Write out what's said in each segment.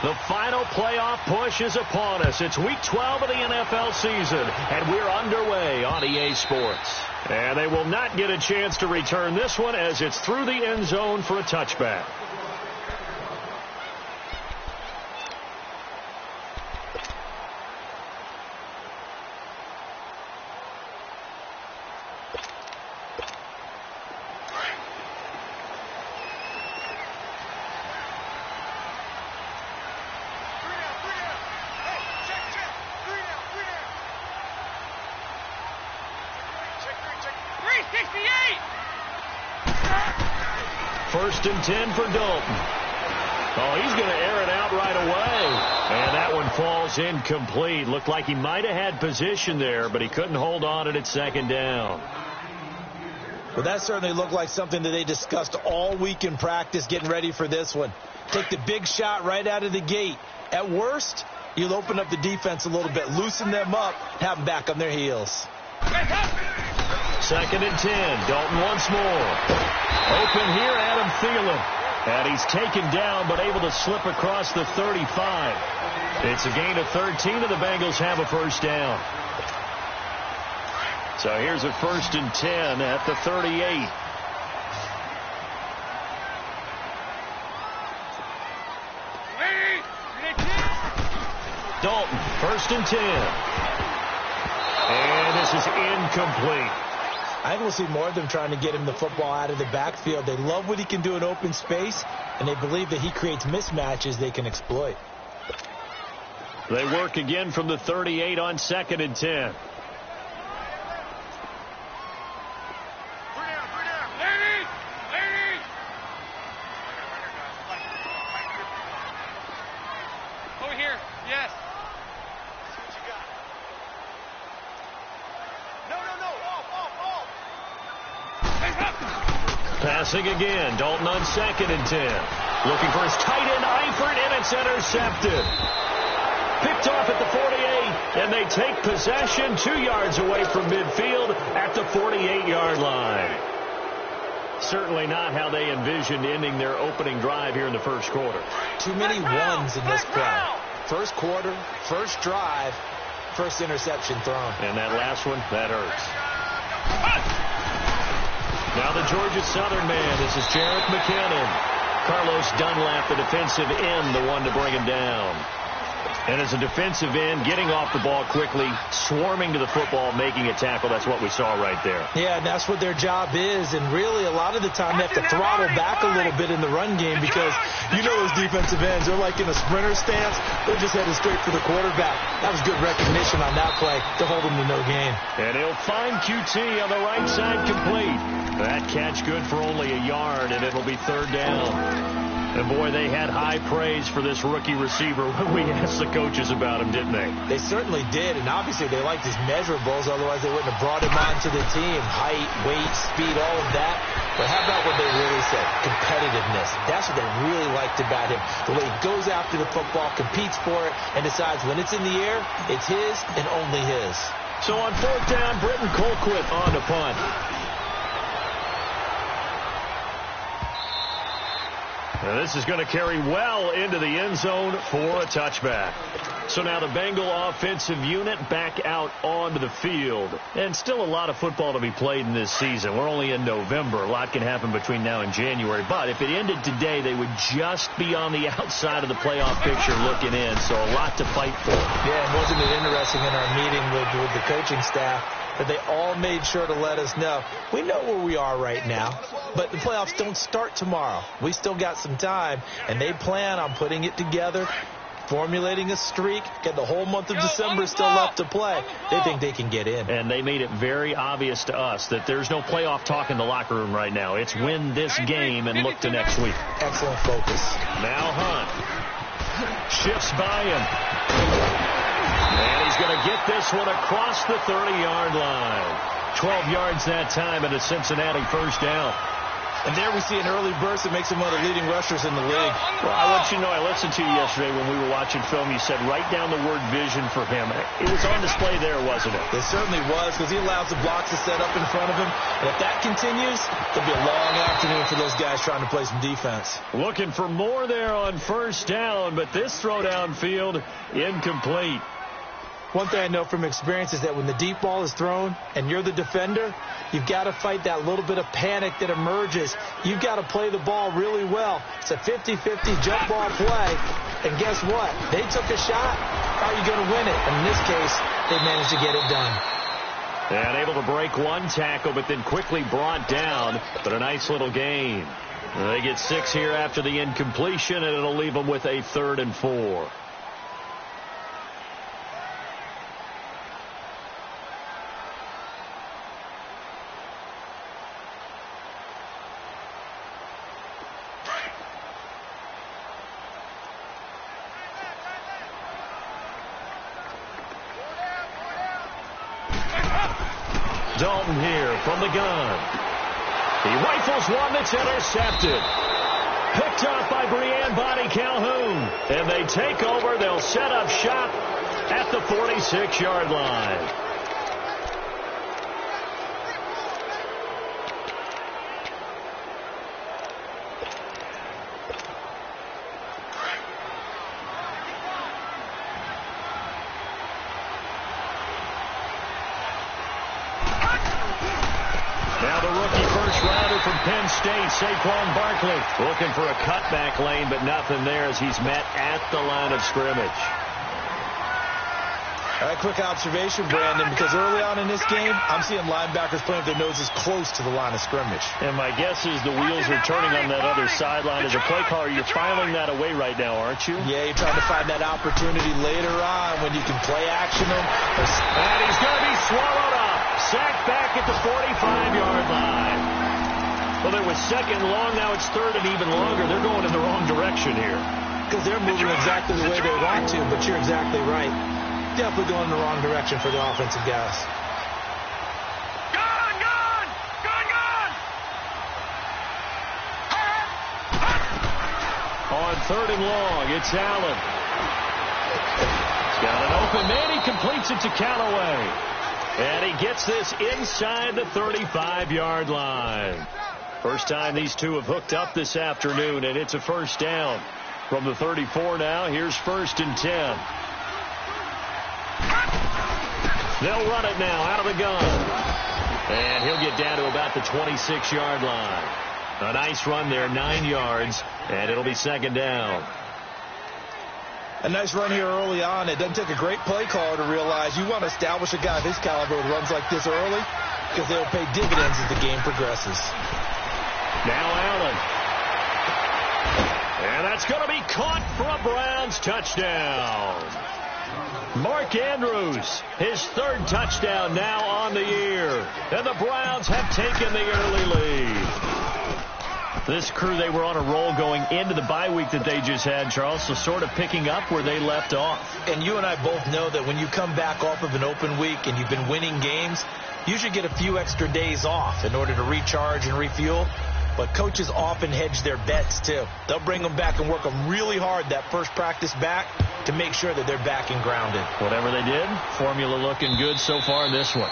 The final playoff push is upon us. It's Week 12 of the NFL season, and we're underway on EA Sports. And they will not get a chance to return this one as it's through the end zone for a touchback. First and 10 for Dalton. Oh, he's going to air it out right away. And that one falls incomplete. Looked like he might have had position there, but he couldn't hold on at second down. Well, that certainly looked like something that they discussed all week in practice getting ready for this one. Take the big shot right out of the gate. At worst, you'll open up the defense a little bit, loosen them up, have them back on their heels. Second and 10. Dalton once more. Open here, Adam Thielen. And he's taken down, but able to slip across the 35. It's a gain of 13, and the Bengals have a first down. So here's a first and 10 at the 38. Dalton, first and 10. And this is incomplete. I think we'll see more of them trying to get him the football out of the backfield. They love what he can do in open space, and they believe that he creates mismatches they can exploit. They work again from the 38 on second and 10. Over here, yes. Passing again. Dalton on second and 10. Looking for his tight end, Eifert, and it's intercepted. Picked off at the 48, and they take possession 2 yards away from midfield at the 48-yard line. Certainly not how they envisioned ending their opening drive here in the first quarter. Too many ones in this play. First quarter, first drive, first interception thrown. And that last one, that hurts. Now the Georgia Southern man. This is Jarrett McKinnon. Carlos Dunlap, the defensive end, the one to bring him down. And as a defensive end, getting off the ball quickly, swarming to the football, making a tackle, that's what we saw right there. Yeah, and that's what their job is. And really, a lot of the time, they have to throttle back a little bit in the run game because you know those defensive ends, they're like in a sprinter stance. They're just headed straight for the quarterback. That was good recognition on that play to hold them to no gain. And he'll find QT on the right side complete. That catch good for only a yard, and it'll be third down. And, boy, they had high praise for this rookie receiver when we asked the coaches about him, didn't they? They certainly did, and obviously they liked his measurables. Otherwise, they wouldn't have brought him onto the team. Height, weight, speed, all of that. But how about what they really said? Competitiveness. That's what they really liked about him. The way he goes after the football, competes for it, and decides when it's in the air, it's his and only his. So on fourth down, Britton Colquitt on to punt. And this is going to carry well into the end zone for a touchback. So now the Bengal offensive unit back out onto the field. And still a lot of football to be played in this season. We're only in November. A lot can happen between now and January. But if it ended today, they would just be on the outside of the playoff picture looking in. So a lot to fight for. Yeah, and wasn't it interesting in our meeting with the coaching staff that they all made sure to let us know, we know where we are right now, but the playoffs don't start tomorrow. We still got some time, and they plan on putting it together, formulating a streak, get the whole month of December still left to play. They think they can get in. And they made it very obvious to us that there's no playoff talk in the locker room right now. It's win this game and look to next week. Excellent focus. Now Hunt shifts by him. And he's going to get this one across the 30-yard line. 12 yards that time and a Cincinnati first down. And there we see an early burst that makes him one of the leading rushers in the league. Well, I want you to know, I listened to you yesterday when we were watching film. You said write down the word vision for him. It was on display there, wasn't it? It certainly was, because he allows the blocks to set up in front of him. And if that continues, it'll be a long afternoon for those guys trying to play some defense. Looking for more there on first down, but this throw downfield incomplete. One thing I know from experience is that when the deep ball is thrown and you're the defender, you've got to fight that little bit of panic that emerges. You've got to play the ball really well. It's a 50-50 jump ball play. And guess what? They took a shot. How are you going to win it? And in this case, they managed to get it done. And able to break one tackle, but then quickly brought down. But a nice little gain. They get 6 here after the incompletion, and it'll leave them with a 3rd and 4. Dalton here from the gun. He rifles one that's intercepted. Picked off by Breanne Bonnie Calhoun. And they take over. They'll set up shop at the 46-yard line. Penn State, Saquon Barkley looking for a cutback lane, but nothing there as he's met at the line of scrimmage. All right, quick observation, Brandon, because early on in this game, I'm seeing linebackers playing with their noses close to the line of scrimmage. And my guess is the wheels are turning on that other sideline. As a play caller, you're filing that away right now, aren't you? Yeah, you're trying to find that opportunity later on when you can play action him. And he's going to be swallowed up. Sacked back at the 45-yard line. Well, there was 2nd long. Now it's 3rd and even longer. They're going in the wrong direction here. Because they're moving exactly the way they want to, but you're exactly right. Definitely going in the wrong direction for the offensive guys. Gone! On 3rd and long, it's Allen. He's got an open man. He completes it to Callaway. And he gets this inside the 35-yard line. First time these two have hooked up this afternoon, and it's a first down. From the 34 now, here's 1st and 10. They'll run it now out of the gun. And he'll get down to about the 26-yard line. A nice run there, 9 yards, and it'll be 2nd down. A nice run here early on. It doesn't take a great play caller to realize you want to establish a guy of his caliber with runs like this early because they'll pay dividends as the game progresses. Now Allen. And that's going to be caught for a Browns touchdown. Mark Andrews, his 3rd touchdown now on the year. And the Browns have taken the early lead. This crew, they were on a roll going into the bye week that they just had, Charles, so sort of picking up where they left off. And you and I both know that when you come back off of an open week and you've been winning games, you should get a few extra days off in order to recharge and refuel. But coaches often hedge their bets, too. They'll bring them back and work them really hard that first practice back to make sure that they're back and grounded. Whatever they did, formula looking good so far in this one.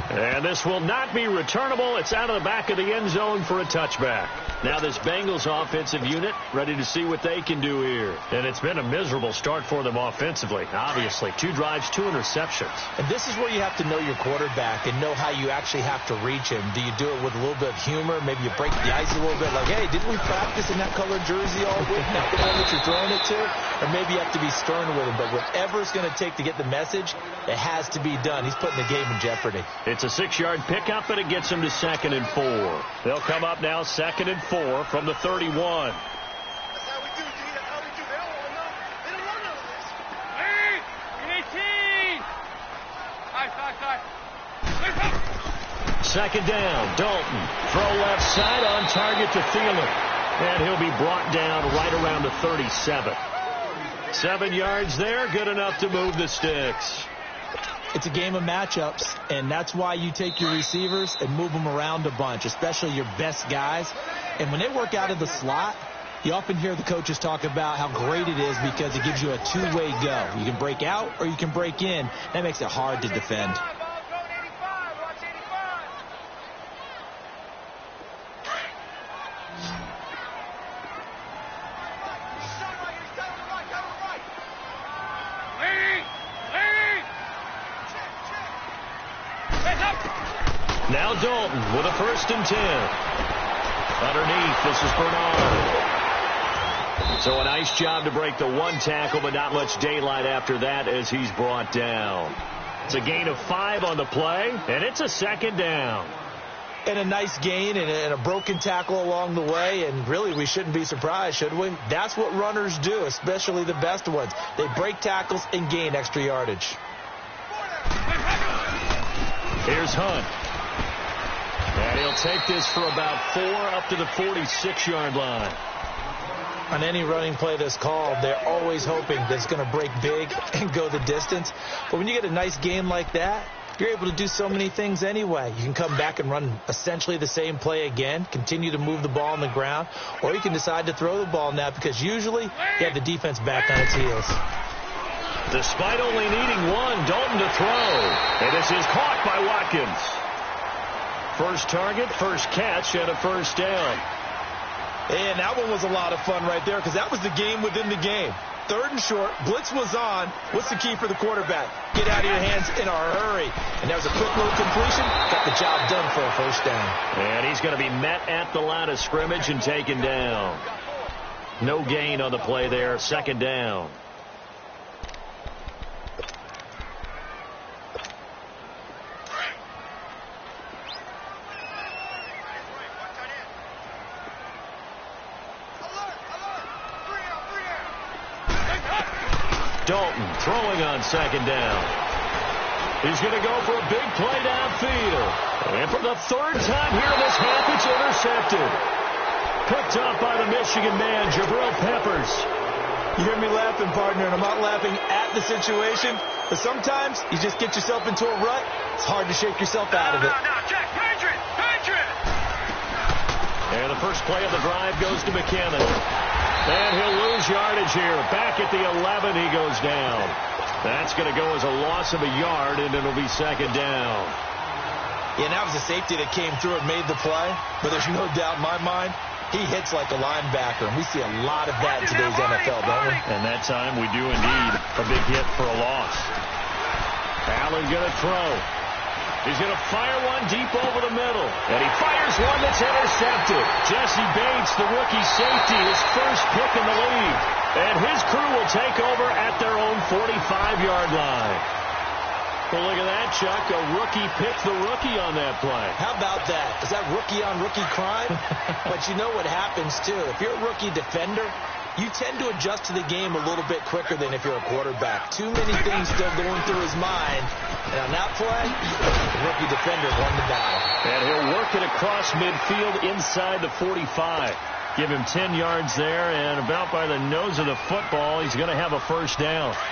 And this will not be returnable. It's out of the back of the end zone for a touchback. Now this Bengals offensive unit ready to see what they can do here. And it's been a miserable start for them offensively. Obviously, 2 drives, 2 interceptions. And this is where you have to know your quarterback and know how you actually have to reach him. Do you do it with a little bit of humor? Maybe you break the ice a little bit like, hey, didn't we practice in that colored jersey all week? Not the one that you're throwing it to? Or maybe you have to be stern with him. But whatever it's going to take to get the message, it has to be done. He's putting the game in jeopardy. It's a 6-yard pickup, and it gets them to 2nd and 4. They'll come up now 2nd and 4 from the 31. That's how we do. That's how we do. They don't want none of this. Hey, 18. Side. 2nd down. Dalton. Throw left side on target to Thielen. And he'll be brought down right around the 37. 7 yards there. Good enough to move the sticks. It's a game of matchups, and that's why you take your receivers and move them around a bunch, especially your best guys. And when they work out of the slot, you often hear the coaches talk about how great it is because it gives you a two-way go. You can break out or you can break in. That makes it hard to defend. Now Dalton with a 1st and 10. Underneath, this is Bernard. So a nice job to break the one tackle, but not much daylight after that as he's brought down. It's a gain of 5 on the play, and it's a 2nd down. And a nice gain and a broken tackle along the way, and really we shouldn't be surprised, should we? That's what runners do, especially the best ones. They break tackles and gain extra yardage. Here's Hunt. And he'll take this for about 4 up to the 46-yard line. On any running play that's called, they're always hoping that it's going to break big and go the distance. But when you get a nice gain like that, you're able to do so many things anyway. You can come back and run essentially the same play again, continue to move the ball on the ground, or you can decide to throw the ball now because usually you have the defense back on its heels. Despite only needing 1, Dalton to throw. And this is caught by Watkins. First target, first catch, and a 1st down. And that one was a lot of fun right there because that was the game within the game. 3rd and short, blitz was on. What's the key for the quarterback? Get out of your hands in a hurry. And that was a quick little completion. Got the job done for a 1st down. And he's going to be met at the line of scrimmage and taken down. No gain on the play there, 2nd down. Dalton throwing on 2nd down. He's going to go for a big play downfield. And for the 3rd time here in this half, it's intercepted. Picked up by the Michigan man, Jabril Peppers. You hear me laughing, partner, and I'm not laughing at the situation, but sometimes you just get yourself into a rut. It's hard to shake yourself out of it. Jack, Patriot! And the first play of the drive goes to McKinnon. And he'll lose yardage here. Back at the 11, he goes down. That's going to go as a loss of a yard, and it'll be 2nd down. Yeah, and that was a safety that came through and made the play. But there's no doubt in my mind, he hits like a linebacker. And we see a lot of that in today's NFL, don't we? And that time we do indeed a big hit for a loss. Allen going to throw. He's going to fire one deep over the middle. And he fires one that's intercepted. Jesse Bates, the rookie safety, his first pick in the league. And his crew will take over at their own 45-yard line. Well, look at that, Chuck. A rookie picked the rookie on that play. How about that? Is that rookie-on-rookie crime? But you know what happens, too. If you're a rookie defender, you tend to adjust to the game a little bit quicker than if you're a quarterback. Too many things still going through his mind. And on that play, the rookie defender won the battle. And he'll work it across midfield inside the 45. Give him 10 yards there, and about by the nose of the football, he's going to have a 1st down. Hey.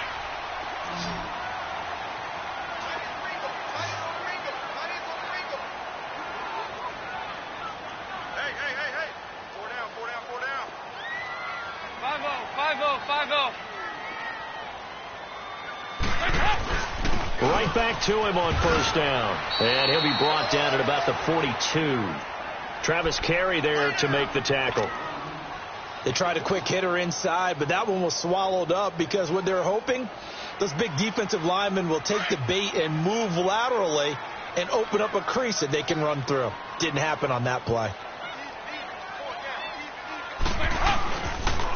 4 down. 5-0. Right back to him on 1st down. And he'll be brought down at about the 42. Travis Carey there to make the tackle. They tried a quick hitter inside, but that one was swallowed up because what they're hoping, those big defensive linemen will take the bait and move laterally and open up a crease that they can run through. Didn't happen on that play.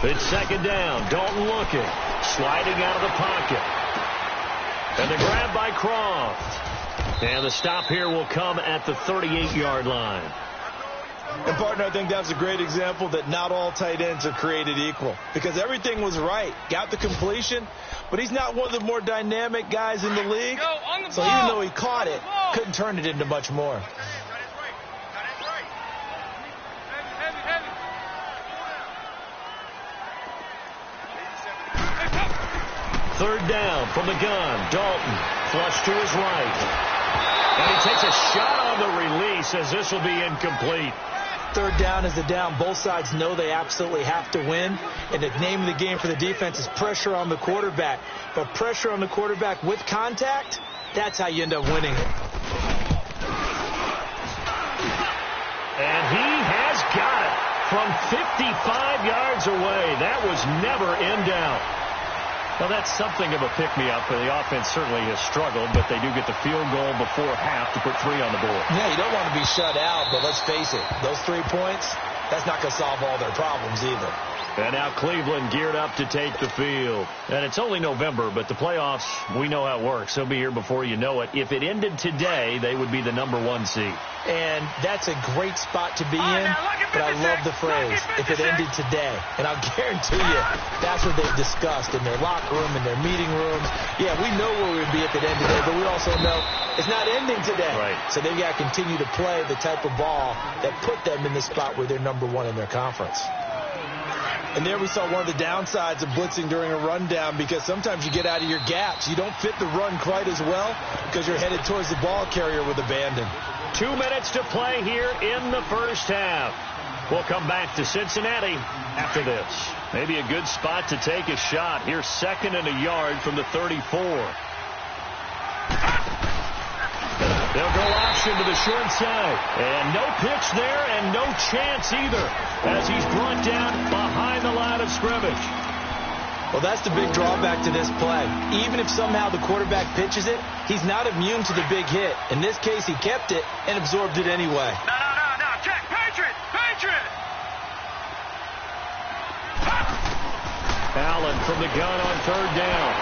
It's 2nd down. Dalton looking. Sliding out of the pocket. And the grab by Croft. And the stop here will come at the 38-yard line. And, partner, I think that's a great example that not all tight ends are created equal. Because everything was right. Got the completion, but he's not one of the more dynamic guys in the league. So even though he caught it, couldn't turn it into much more. third down from the gun. Dalton, flush to his right. And he takes a shot on the release as this will be incomplete. Third down is the down. Both sides know they absolutely have to win. And the name of the game for the defense is pressure on the quarterback. But pressure on the quarterback with contact, that's how you end up winning it. And he has got it from 55 yards away. That was never in doubt. Well, that's something of a pick-me-up. The offense certainly has struggled, but they do get the field goal before half to put 3 on the board. Yeah, you don't want to be shut out, but let's face it, those 3 points, that's not going to solve all their problems either. And now Cleveland geared up to take the field. And it's only November, but the playoffs, we know how it works. They'll be here before you know it. If it ended today, they would be the #1 seed. And that's a great spot to be in, but I love the phrase, if it ended today. And I'll guarantee you, that's what they've discussed in their locker room, in their meeting rooms. Yeah, we know where we'd be if it ended today, but we also know it's not ending today. Right. So they've got to continue to play the type of ball that put them in the spot where they're #1 in their conference. And there we saw one of the downsides of blitzing during a rundown, because sometimes you get out of your gaps. You don't fit the run quite as well because you're headed towards the ball carrier with abandon. 2 minutes to play here in the first half. We'll come back to Cincinnati after this. Maybe a good spot to take a shot. Here's 2nd and a yard from the 34. They'll go option to the short side. And no pitch there and no chance either as he's brought down behind the line of scrimmage. Well, that's the big drawback to this play. Even if somehow the quarterback pitches it, he's not immune to the big hit. In this case, he kept it and absorbed it anyway. No. Check. Patriot. Allen from the gun on 3rd down.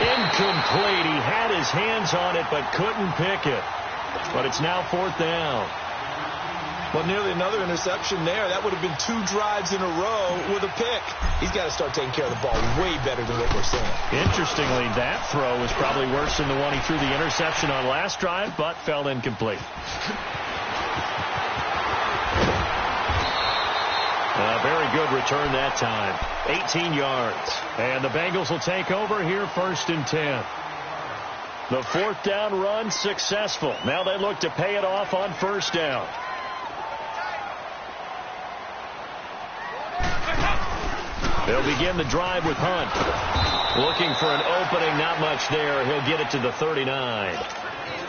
Incomplete. He had his hands on it but couldn't pick it. But it's now 4th down. Well, nearly another interception there. That would have been 2 drives in a row with a pick. He's got to start taking care of the ball way better than what we're seeing. Interestingly, that throw was probably worse than the one he threw the interception on last drive, but fell incomplete. A very good return that time. 18 yards. And the Bengals will take over here 1st and 10. The 4th down run successful. Now they look to pay it off on 1st down. They'll begin the drive with Hunt. Looking for an opening, not much there. He'll get it to the 39.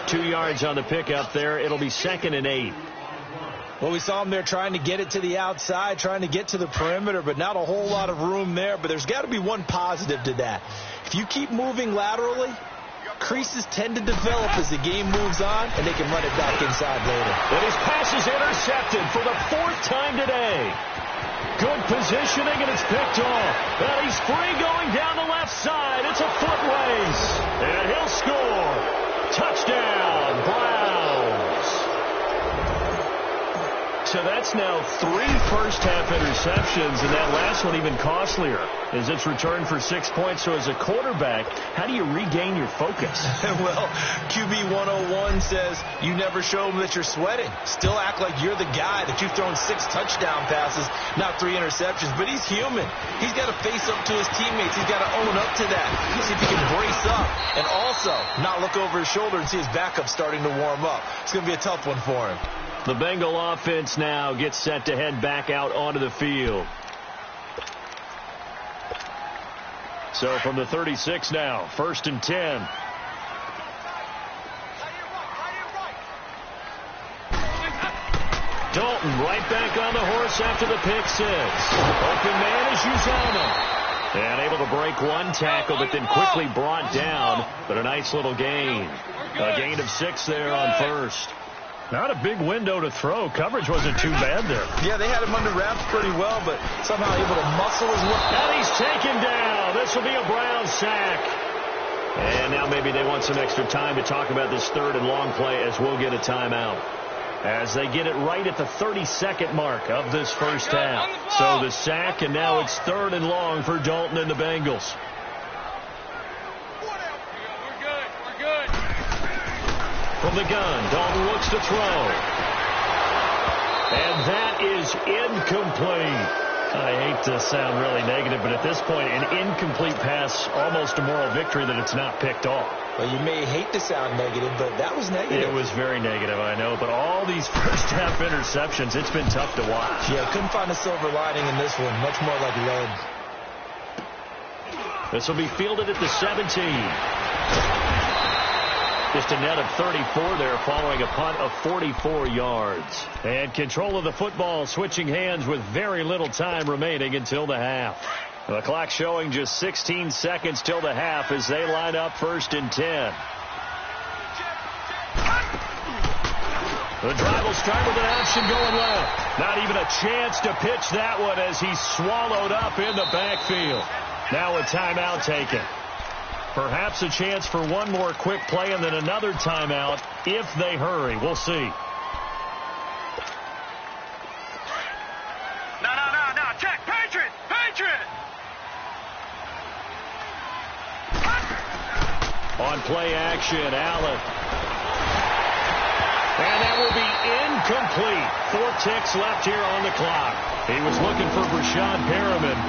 2 yards on the pickup there. It'll be 2nd and 8. Well, we saw him there trying to get it to the outside, trying to get to the perimeter, but not a whole lot of room there. But there's got to be one positive to that. If you keep moving laterally, creases tend to develop as the game moves on, and they can run it back inside later. And his pass is intercepted for the 4th time today. Good positioning, and it's picked off. And he's free going down the left side. It's a foot race. And he'll score. Touchdown, Browns. So that's now 3 first-half interceptions, and that last one even costlier as it's returned for 6 points. So as a quarterback, how do you regain your focus? Well, QB 101 says you never show them that you're sweating. Still act like you're the guy, that you've thrown 6 touchdown passes, not 3 interceptions. But he's human. He's got to face up to his teammates. He's got to own up to that. See if he can brace up and also not look over his shoulder and see his backup starting to warm up. It's going to be a tough one for him. The Bengal offense now gets set to head back out onto the field. So from the 36 now, 1st and 10. Dalton right back on the horse after the pick 6. Open man is Uzama. And able to break 1 tackle, but then quickly brought down. But a nice little gain. A gain of 6 there on 1st. Not a big window to throw. Coverage wasn't too bad there. Yeah, they had him under wraps pretty well, but somehow able to muscle his way. And he's taken down. This will be a Brown sack. And now maybe they want some extra time to talk about this 3rd and long play, as we'll get a timeout. As they get it right at the 32nd mark of this first half. So the sack, and now it's 3rd and long for Dalton and the Bengals. From the gun, Dalton looks to throw. And that is incomplete. I hate to sound really negative, but at this point, an incomplete pass, almost a moral victory that it's not picked off. Well, you may hate to sound negative, but that was negative. It was very negative, I know. But all these first-half interceptions, it's been tough to watch. Yeah, couldn't find a silver lining in this one. Much more like lead. This will be fielded at the 17. Just a net of 34 there following a punt of 44 yards. And control of the football switching hands with very little time remaining until the half. The clock showing just 16 seconds till the half as they line up 1st and 10. The drive will start with an option going left. Not even a chance to pitch that one as he's swallowed up in the backfield. Now a timeout taken. Perhaps a chance for one more quick play and then another timeout if they hurry. We'll see. No. Check. Patriot. On play action, Allen. And that will be incomplete. 4 ticks left here on the clock. He was looking for Brashad Perriman.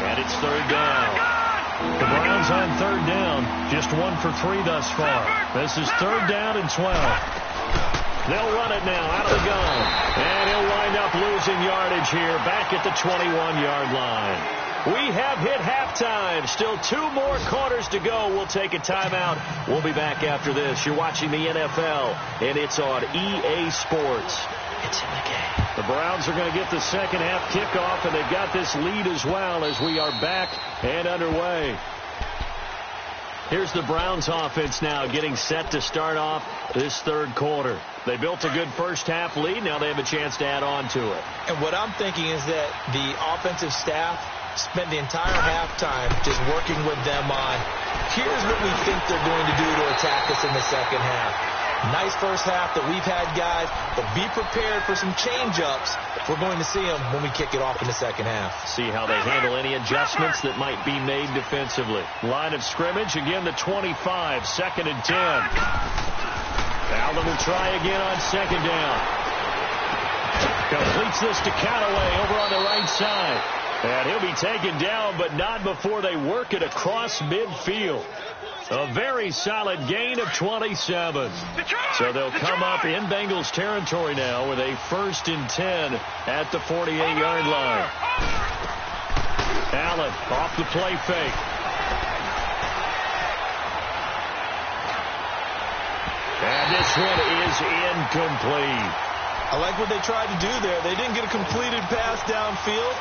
And it's 3rd down. The Browns on 3rd down. Just 1 for 3 thus far. This is 3rd down and 12. They'll run it now out of the gun. And he'll wind up losing yardage here back at the 21-yard line. We have hit halftime. Still 2 more quarters to go. We'll take a timeout. We'll be back after this. You're watching the NFL, and it's on EA Sports. It's in the game. The Browns are going to get the second half kickoff, and they've got this lead as well as we are back and underway. Here's the Browns offense now getting set to start off this 3rd quarter. They built a good first half lead. Now they have a chance to add on to it. And what I'm thinking is that the offensive staff spent the entire halftime just working with them on, here's what we think they're going to do to attack us in the second half. Nice first half that we've had, guys, but be prepared for some change-ups. We're going to see them when we kick it off in the second half. See how they handle any adjustments that might be made defensively. Line of scrimmage, again, the 25, 2nd and 10. Allen will try again on 2nd down. Completes this to Callaway over on the right side. And he'll be taken down, but not before they work it across midfield. A very solid gain of 27. So they'll come up in Bengals territory now with a 1st and 10 at the 48-yard line. Allen off the play fake. And this one is incomplete. I like what they tried to do there. They didn't get a completed pass downfield,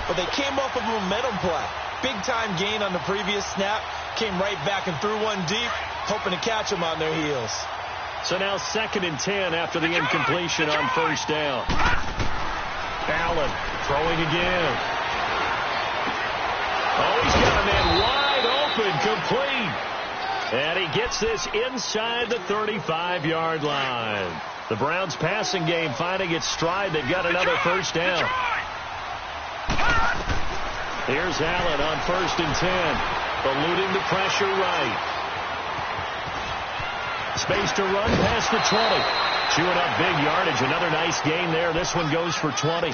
but they came up with a momentum play. Big-time gain on the previous snap. Came right back and threw one deep, hoping to catch them on their heels. So now 2nd and 10 after the incompletion on 1st down. Allen throwing again. Oh, he's got a man wide open, complete. And he gets this inside the 35-yard line. The Browns passing game finding its stride. They've got another 1st down. Here's Allen on 1st and 10. Eluding the pressure right. Space to run past the 20. Chewing up big yardage. Another nice gain there. This one goes for 20.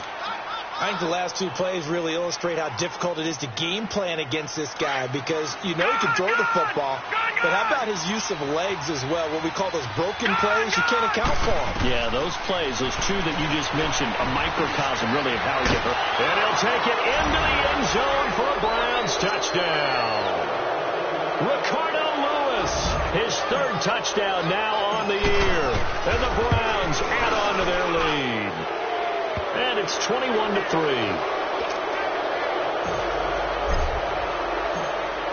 I think the last 2 plays really illustrate how difficult it is to game plan against this guy because you know he can throw the football, but how about his use of legs as well? What we call those broken plays, you can't account for them. Yeah, those plays, those 2 that you just mentioned, a microcosm really of how he get hurt. And he'll take it into the end zone for a Browns touchdown. Ricardo Lewis, his 3rd touchdown now on the year. And the Browns add on to their lead. And it's 21-3.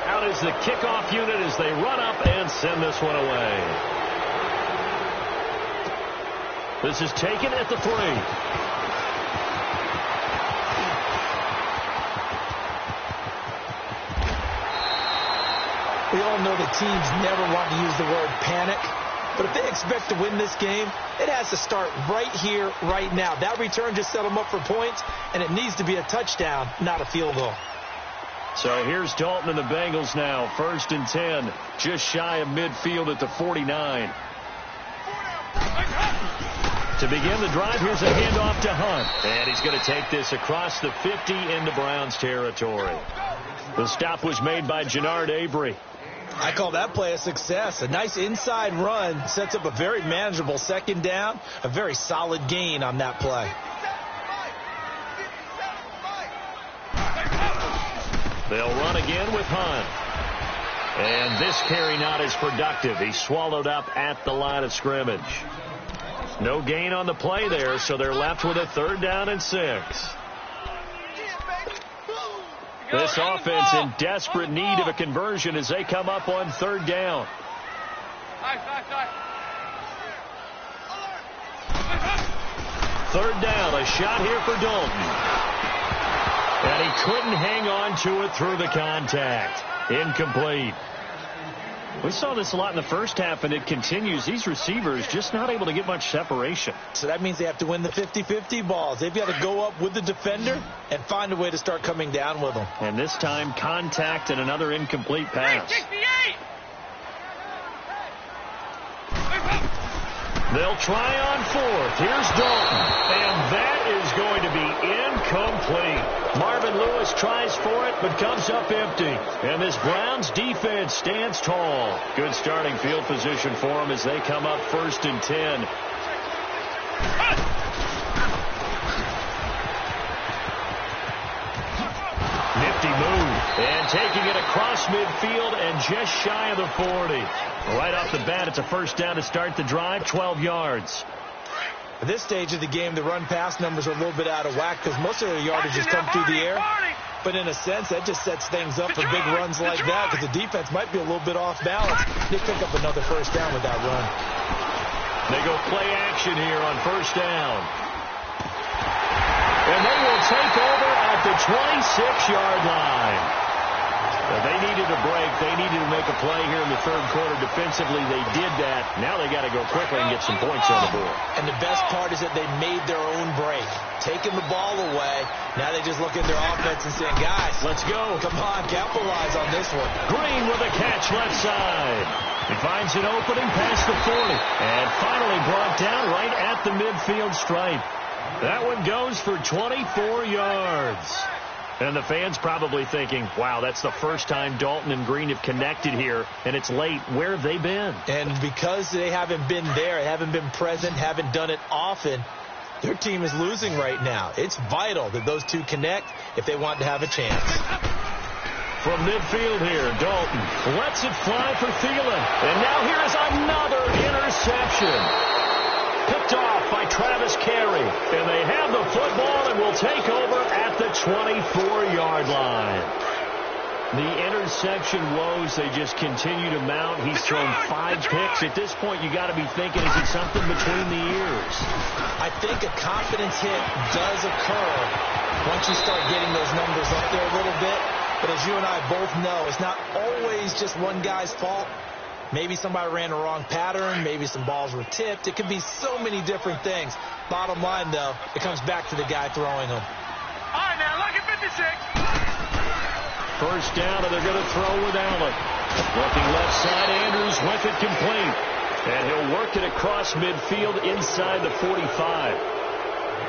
Out is the kickoff unit as they run up and send this one away. This is taken at the 3. We all know the teams never want to use the word panic. But if they expect to win this game, it has to start right here, right now. That return just set them up for points, and it needs to be a touchdown, not a field goal. So here's Dalton and the Bengals now. 1st and 10, just shy of midfield at the 49. To begin the drive, here's a handoff to Hunt. And he's going to take this across the 50 into Browns territory. The stop was made by Jannard Avery. I call that play a success. A nice inside run sets up a very manageable second down. A very solid gain on that play. They'll run again with Hunt. And this carry not as productive. He's swallowed up at the line of scrimmage. No gain on the play there, so they're left with a 3rd down and 6. This offense in desperate need of a conversion as they come up on 3rd down. 3rd down, a shot here for Dalton. And he couldn't hang on to it through the contact. Incomplete. We saw this a lot in the first half, and it continues. These receivers just not able to get much separation. So that means they have to win the 50-50 balls. They've got to go up with the defender and find a way to start coming down with them. And this time, contact and another incomplete pass. They'll try on 4th. Here's Dalton. And that is going to be incomplete. Marvin Lewis tries for it, but comes up empty. And this Browns defense stands tall. Good starting field position for them as they come up 1st and 10. Nifty move. And taking it across midfield and just shy of the 40. Right off the bat, it's a 1st down to start the drive, 12 yards. At this stage of the game, the run-pass numbers are a little bit out of whack because most of their yardages come through the air. But in a sense, that just sets things up for big runs like that because the defense might be a little bit off balance. They pick up another 1st down with that run. They go play action here on 1st down. And they will take over at the 26-yard line. They needed a break. They needed to make a play here in the 3rd quarter. Defensively, they did that. Now they got to go quickly and get some points on the board. And the best part is that they made their own break. Taking the ball away. Now they just look at their offense and saying, guys, let's go. Come on, capitalize on this one. Green with a catch left side. He finds an opening past the 40. And finally brought down right at the midfield stripe. That one goes for 24 yards. And the fans probably thinking, wow, that's the first time Dalton and Green have connected here, and it's late. Where have they been? And because they haven't been there, haven't been present, haven't done it often, their team is losing right now. It's vital that those two connect if they want to have a chance. From midfield here, Dalton lets it fly for Thielen. And now here is another interception. Picked off by Travis Carey. And they have the football and will take over at the 24-yard line. The interception woes, they just continue to mount. He's thrown 5 picks. At this point, you got to be thinking, is it something between the ears? I think a confidence hit does occur once you start getting those numbers up there a little bit. But as you and I both know, it's not always just one guy's fault. Maybe somebody ran the wrong pattern. Maybe some balls were tipped. It could be so many different things. Bottom line, though, it comes back to the guy throwing them. All right, now, look at 56. 1st down, and they're going to throw with Allen. Looking left side, Andrews with it complete. And he'll work it across midfield inside the 45.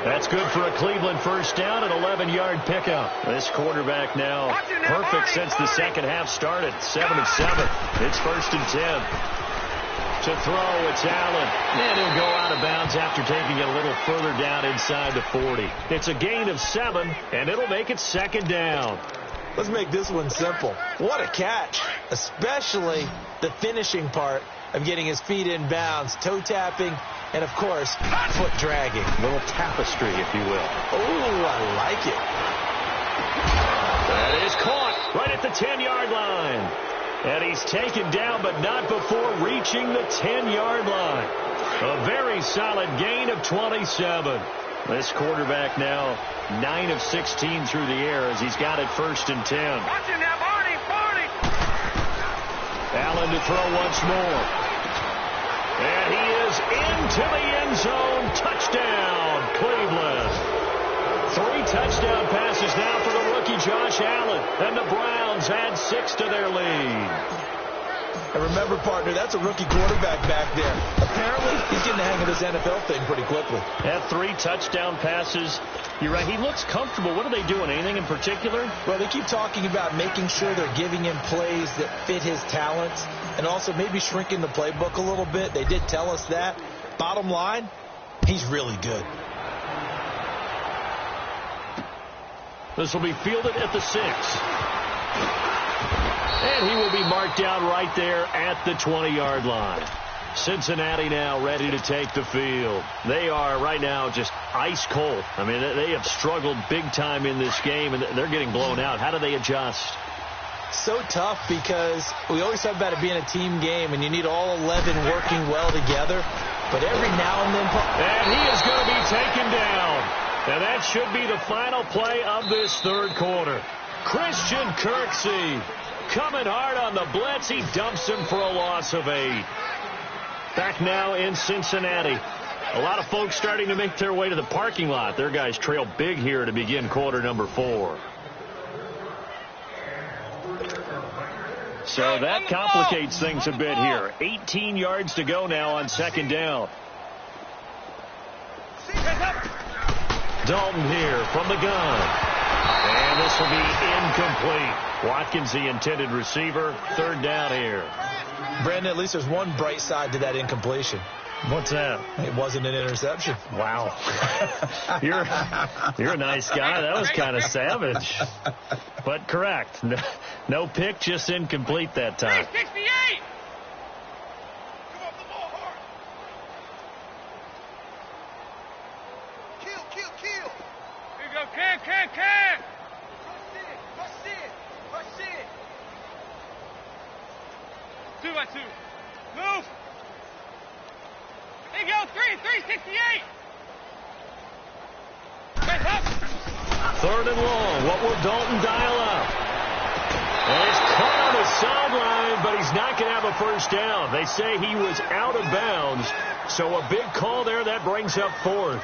That's good for a Cleveland 1st down, an 11-yard pickup. This quarterback now perfect since the second half started. 7 of 7. It's 1st and 10. To throw, it's Allen. And he'll go out of bounds after taking it a little further down inside the 40. It's a gain of 7, and it'll make it 2nd down. Let's make this one simple. What a catch, especially the finishing part of getting his feet in bounds, toe tapping, and, of course, foot dragging. A little tapestry, if you will. Oh, I like it. That is caught right at the 10-yard line. And he's taken down, but not before reaching the 10-yard line. A very solid gain of 27. This quarterback now 9 of 16 through the air as he's got it 1st and 10. Watch him now, Barney. Allen to throw once more. And he is into the end zone. Touchdown, Cleveland. 3 touchdown passes now for the rookie Josh Allen. And the Browns add 6 to their lead. And remember, partner, that's a rookie quarterback back there. Apparently, he's getting the hang of this NFL thing pretty quickly. Had 3 touchdown passes. You're right. He looks comfortable. What are they doing? Anything in particular? Well, they keep talking about making sure they're giving him plays that fit his talents and also maybe shrinking the playbook a little bit. They did tell us that. Bottom line, he's really good. This will be fielded at the 6. And he will be marked down right there at the 20-yard line. Cincinnati now ready to take the field. They are right now just ice cold. I mean, they have struggled big time in this game, and they're getting blown out. How do they adjust? So tough because we always talk about it being a team game, and you need all 11 working well together. But every now and then... And he is going to be taken down. And that should be the final play of this third quarter. Christian Kirksey coming hard on the blitz. He dumps him for a loss of 8. Back now in Cincinnati. A lot of folks starting to make their way to the parking lot. Their guys trail big here to begin quarter number 4. So that complicates things a bit here. 18 yards to go now on second down. Dalton here from the gun. And this will be incomplete. Watkins, the intended receiver. Third down here. Brandon, at least there's one bright side to that incompletion. What's that? It wasn't an interception. Wow. You're a nice guy. That was kind of savage. But correct. No pick, just incomplete that time. 368! Kill! Here you go, Cam! Rush in! 2 by 2. Move! There you go, 368! Third and long. What will Dalton dial up? And it's caught on the sideline, but he's not going to have a first down. They say he was out of bounds, so a big call there. That brings up 4th.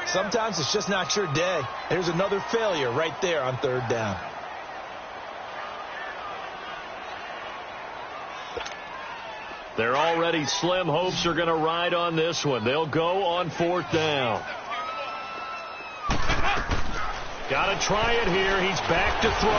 Sometimes it's just not your day. There's another failure right there on third down. They're already slim hopes are going to ride on this one. They'll go on 4th down. Got to try it here. He's back to throw.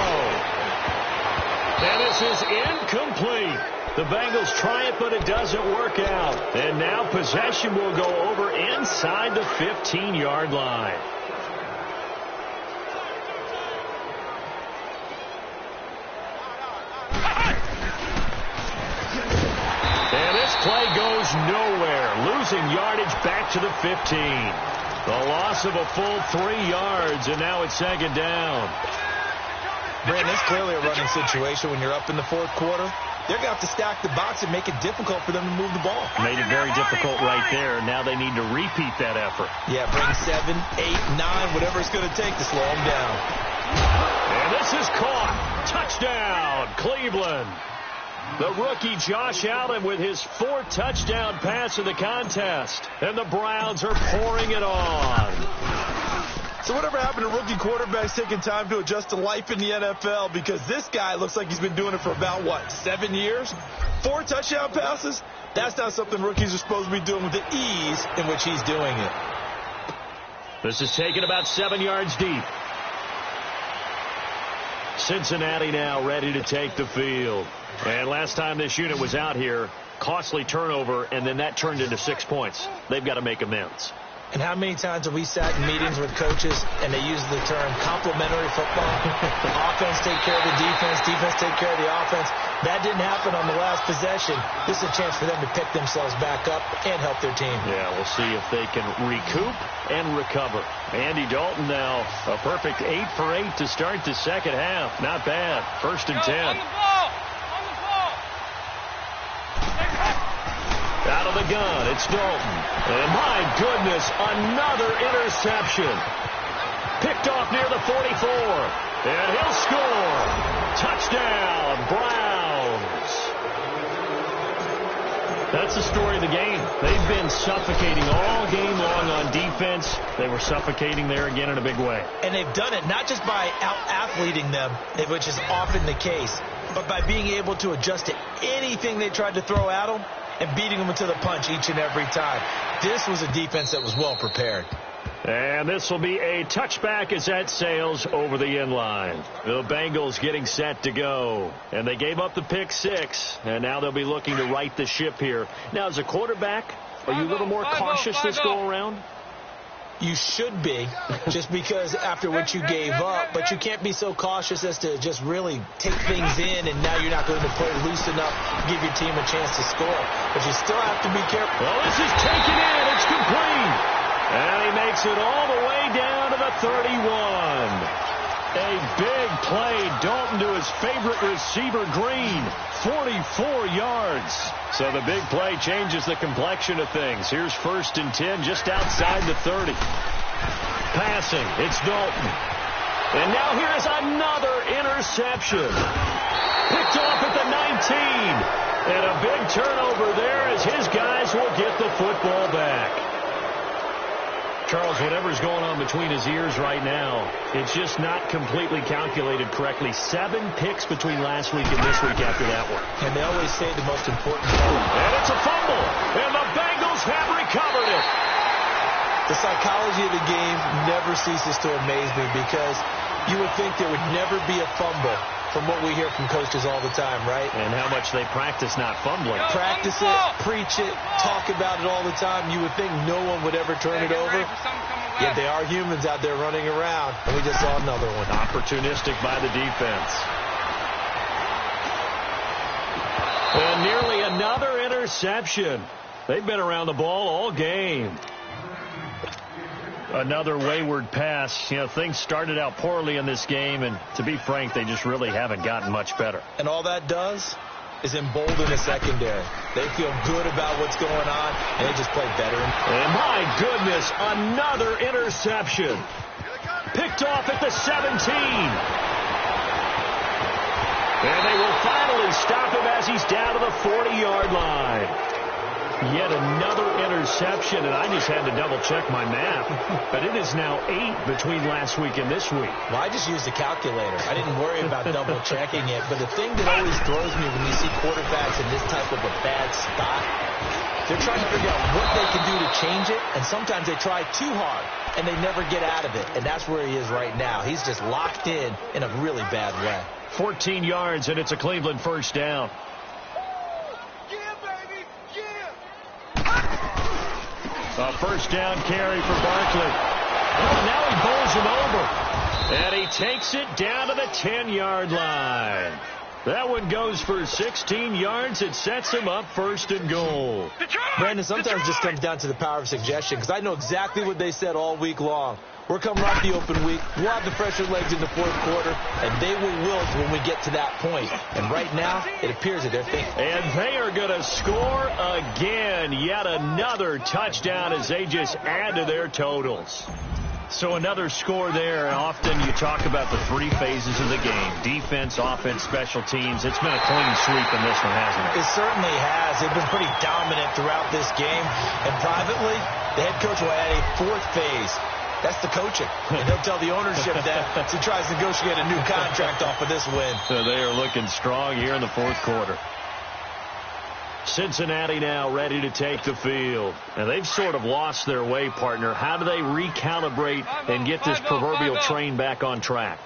And this is incomplete. The Bengals try it, but it doesn't work out. And now possession will go over inside the 15-yard line. And this play goes nowhere. Losing yardage back to the 15. The loss of a full 3 yards, and now it's second down. Brandon, it's clearly a running situation when you're up in the fourth quarter. They're going to have to stack the box and make it difficult for them to move the ball. Made it very difficult right there. Now they need to repeat that effort. Yeah, bring 7, 8, 9, whatever it's going to take to slow them down. And this is caught. Touchdown, Cleveland. The rookie Josh Allen with his 4th touchdown pass of the contest. And the Browns are pouring it on. So whatever happened to rookie quarterbacks taking time to adjust to life in the NFL? Because this guy looks like he's been doing it for about, 7 years? 4 touchdown passes? That's not something rookies are supposed to be doing with the ease in which he's doing it. This is taken about 7 yards deep. Cincinnati now ready to take the field. And last time this unit was out here, costly turnover, and then that turned into 6 points. They've got to make amends. And how many times have we sat in meetings with coaches and they use the term complementary football? Offense take care of the defense, defense take care of the offense. That didn't happen on the last possession. This is a chance for them to pick themselves back up and help their team. Yeah, we'll see if they can recoup and recover. Andy Dalton now a perfect 8 for 8 to start the second half. Not bad. 1st and 10. On the ball! Out of the gun, it's Dalton. And my goodness, another interception. Picked off near the 44. And he'll score. Touchdown, Browns. That's the story of the game. They've been suffocating all game long on defense. They were suffocating there again in a big way. And they've done it not just by out-athleting them, which is often the case. but by being able to adjust to anything they tried to throw at them and beating them into the punch each and every time. This was a defense that was well prepared. And this will be a touchback as that sails over the end line. The Bengals getting set to go. And they gave up the pick 6, and now they'll be looking to right the ship here. Now, as a quarterback, are you a little more cautious this go-around? You should be, just because after what you gave up, but you can't be so cautious as to just really take things in, and now you're not going to play loose enough to give your team a chance to score. But you still have to be careful. Well, this is taken in. It's complete. And he makes it all the way down to the 31. A big play. Dalton to his favorite receiver, Green. 44 yards. So the big play changes the complexion of things. Here's 1st and 10 just outside the 30. Passing. It's Dalton. And now here's another interception. Picked off at the 19. And a big turnover there as his guys will get the football back. Charles, whatever's going on between his ears right now, it's just not completely calculated correctly. 7 picks between last week and this week after that one. And they always say the most important part. And it's a fumble. And the Bengals have recovered it. The psychology of the game never ceases to amaze me, because you would think there would never be a fumble from what we hear from coaches all the time, right? And how much they practice not fumbling. Practice it, preach it, talk about it all the time. You would think no one would ever turn it over. Yet they are humans out there running around, and we just saw another one. Opportunistic by the defense. And nearly another interception. They've been around the ball all game. Another wayward pass. You know, things started out poorly in this game, and to be frank, they just really haven't gotten much better. And all that does is embolden the secondary. They feel good about what's going on, and they just play better. And my goodness, another interception. Picked off at the 17. And they will finally stop him as he's down to the 40-yard line. Yet another interception, and I just had to double-check my math. But it is now 8 between last week and this week. Well, I just used a calculator. I didn't worry about double-checking it. But the thing that always throws me when you see quarterbacks in this type of a bad spot, they're trying to figure out what they can do to change it, and sometimes they try too hard, and they never get out of it. And that's where he is right now. He's just locked in a really bad way. 14 yards, and it's a Cleveland first down. A first down carry for Barkley. Oh, now he bowls him over. And he takes it down to the 10-yard line. That one goes for 16 yards. It sets him up 1st and goal. Brandon, sometimes it just comes down to the power of suggestion, because I know exactly what they said all week long. We're coming off the open week. We'll have the fresher legs in the 4th quarter, and they will wilt when we get to that point. And right now, it appears that they're thinking. And they are going to score again. Yet another touchdown as they just add to their totals. So another score there. And often you talk about the 3 phases of the game: defense, offense, special teams. It's been a clean sweep in this one, hasn't it? It certainly has. They've been pretty dominant throughout this game. And privately, the head coach will add a 4th phase. That's the coaching. And he'll tell the ownership that as he tries to negotiate a new contract off of this win. So they are looking strong here in the 4th quarter. Cincinnati now ready to take the field. And they've sort of lost their way, partner. How do they recalibrate and get this proverbial train back on track?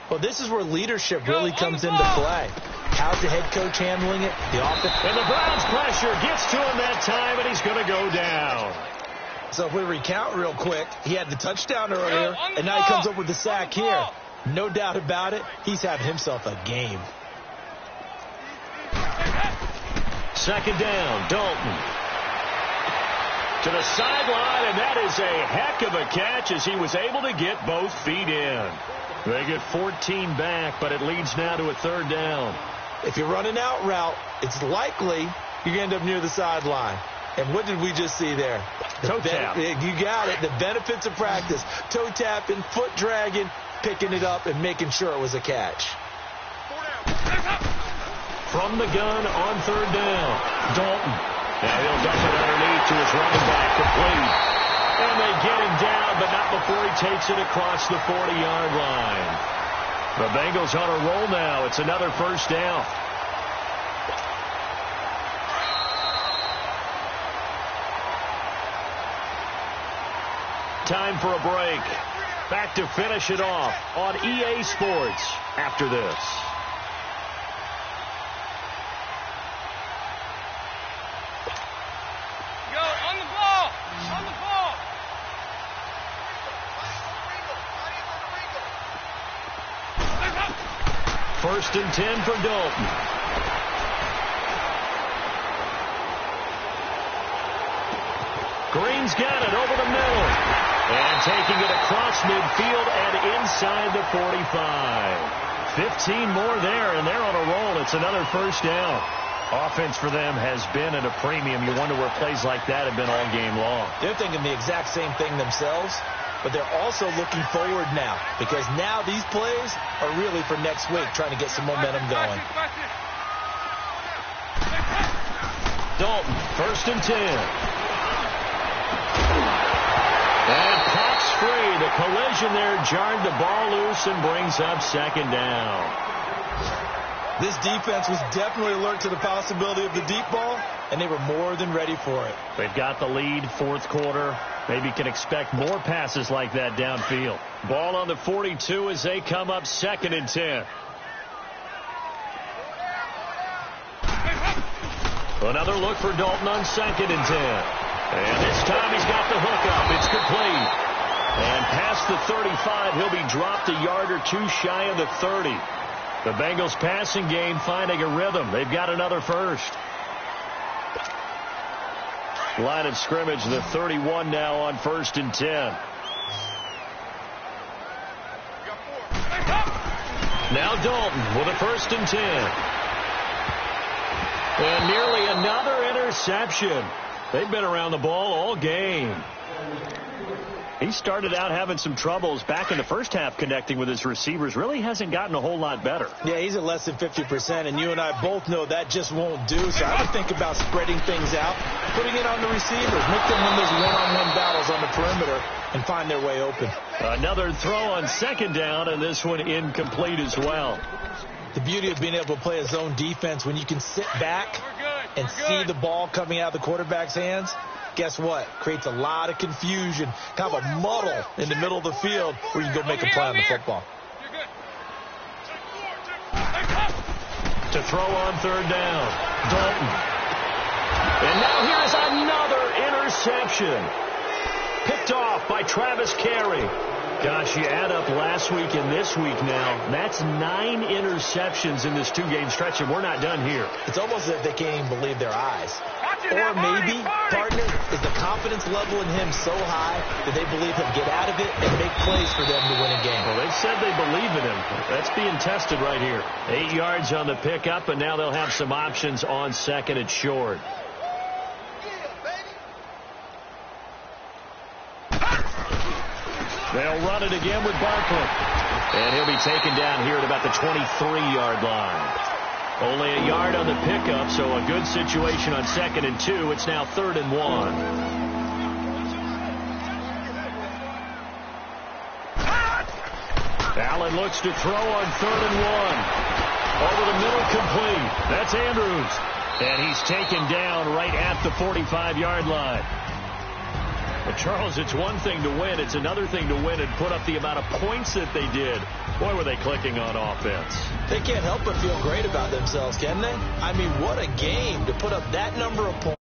Well, this is where leadership really comes into play. How's the head coach handling it? The offense. And the Browns pressure gets to him that time, and he's going to go down. So if we recount real quick, he had the touchdown earlier, and now he comes up with the sack here. No doubt about it, he's having himself a game. 2nd down, Dalton. To the sideline, and that is a heck of a catch as he was able to get both feet in. They get 14 back, but it leads now to a 3rd down. If you're running out route, it's likely you're going to end up near the sideline. And what did we just see there? Toe tap. You got it. The benefits of practice. Toe tapping, foot dragging, picking it up, and making sure it was a catch. From the gun on 3rd down, Dalton. Now he'll dump it underneath to his running back, complete. And they get him down, but not before he takes it across the 40-yard line. The Bengals on a roll now. It's another 1st down. Time for a break. Back to finish it off on EA Sports after this. Go, on the ball! On the ball! First and 10 for Dalton. Green's got it over the middle. And taking it across midfield and inside the 45. 15 more there, and they're on a roll. It's another first down. Offense for them has been at a premium. You wonder where plays like that have been all game long. They're thinking the exact same thing themselves, but they're also looking forward now because now these plays are really for next week, trying to get some momentum going. Dalton, first and 10. And pops free. The collision there jarred the ball loose and brings up second down. This defense was definitely alert to the possibility of the deep ball, and they were more than ready for it. They've got the lead, fourth quarter. Maybe can expect more passes like that downfield. Ball on the 42 as they come up second and 10. Another look for Dalton on second and 10. And this time he's got the hook up. It's complete. And past the 35, he'll be dropped a yard or two shy of the 30. The Bengals passing game finding a rhythm. They've got another first. Line of scrimmage, the 31 now on first and 10. Now Dalton with a first and 10. And nearly another interception. They've been around the ball all game. He started out having some troubles back in the first half connecting with his receivers. Really hasn't gotten a whole lot better. Yeah, he's at less than 50%, and you and I both know that just won't do. So I would think about spreading things out, putting it on the receivers, make them win those one-on-one battles on the perimeter, and find their way open. Another throw on second down, and this one incomplete as well. The beauty of being able to play a zone defense when you can sit back and see the ball coming out of the quarterback's hands, guess what? Creates a lot of confusion, kind of a muddle in the middle of the field where you can go make a play on the football. To throw on third down, Dalton. And now here's another interception. Picked off by Travis Carey. Gosh, you add up last week and this week now, that's 9 interceptions in this two-game stretch, and we're not done here. It's almost as if they can't even believe their eyes. Or maybe, partner, is the confidence level in him so high that they believe he'll get out of it and make plays for them to win a game. Well, they've said they believe in him. That's being tested right here. 8 yards on the pickup, and now they'll have some options on second and short. They'll run it again with Barkley. And he'll be taken down here at about the 23-yard line. Only a yard on the pickup, so a good situation on second and 2. It's now 3rd and 1. Allen looks to throw on 3rd and 1. Over the middle, complete. That's Andrews. And he's taken down right at the 45-yard line. But, Charles, it's one thing to win. It's another thing to win and put up the amount of points that they did. Boy, were they clicking on offense. They can't help but feel great about themselves, can they? I mean, what a game to put up that number of points.